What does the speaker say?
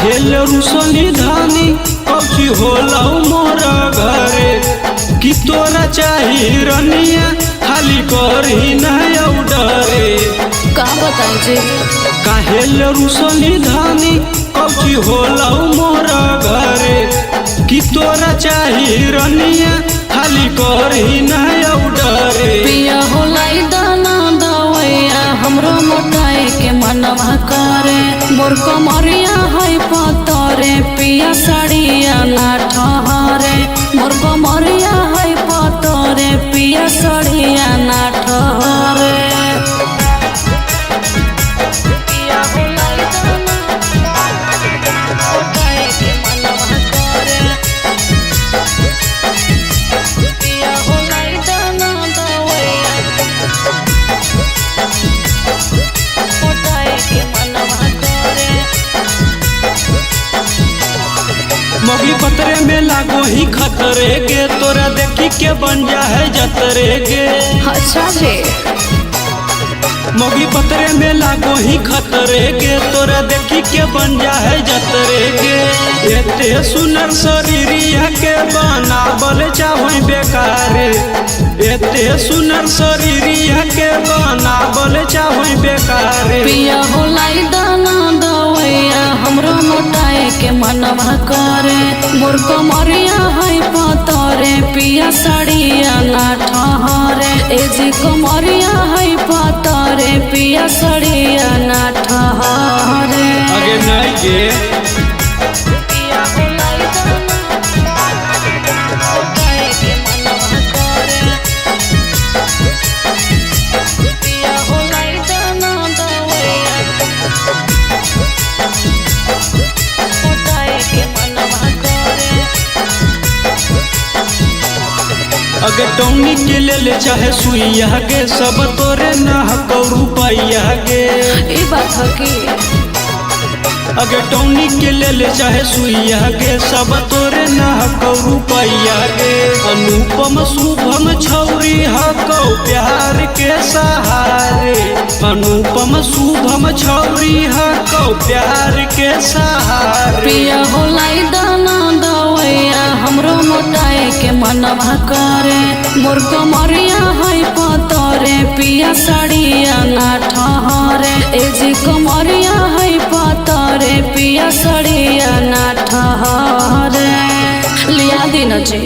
काहेल रुसली धानी कौची होला मोरा घरे कि तोरा चाही रनिया खाली करही नहीं डरे। का बताई जे काहेल रुसली धानी कौची होला मोरा घरे कि तोरा चाही रनिया खाली करही नहीं डरे। पिया होलाई दाना दवैया हमरो मोटाई के मनवा करे मोर कमरिया है पतरे पिया साड़िया ना ठहरे मोर कमरिया है पतरे पिया साड़िया ना ठहरे। पिया होलाई दाना मोटाई के मनवा करे पिया होलाई दाना दवैया मोटाई के मनवा करे। मगी पतरे में लागो ही खतरे गे तोरा देखी के बन जा है जतरे गे। अच्छा जी मगी पतरे में लागो ही खतरे गे तोरा देखी के बन जा है जतरे गे। एते सुनर शरीरिया के बनावल चाहे बेकारे एते सुनर शरीरिया के बनावल चाहे बेकारे। पिया होलाई दाना दवैया हमरो मोटाई के मनवा करे मोर कमरिया है पतरे पिया साड़िया ना ठहरे ए जी कमरिया है पतरे पिया साड़िया ना ठहरे। आगे नहीं गे पिया होलाई दाना मोटाई के मनवा करे पिया होलाई दाना दवैया मोटाई के मनवा करे। अगे टौनी के ले चाहे सुइया गे सब तोरे ना हको रुपैया गे। ई बात है कि अगे टौनी के ले चाहे सुइया गे सब तोरे ना हको रुपैया गे। अनुपम शुभम छौरी हको प्यार के सहारे अनुपम शुभम छौरी हको प्यार के सहारे। पिया होलाई दाना दवैया हमरो मोटाई के मनवा करे मोर कमरिया है पतरे पिया साड़िया ना ठहरे ए जी कमरिया है पतरे पिया साड़िया ना ठहरे। लिया दिन जी।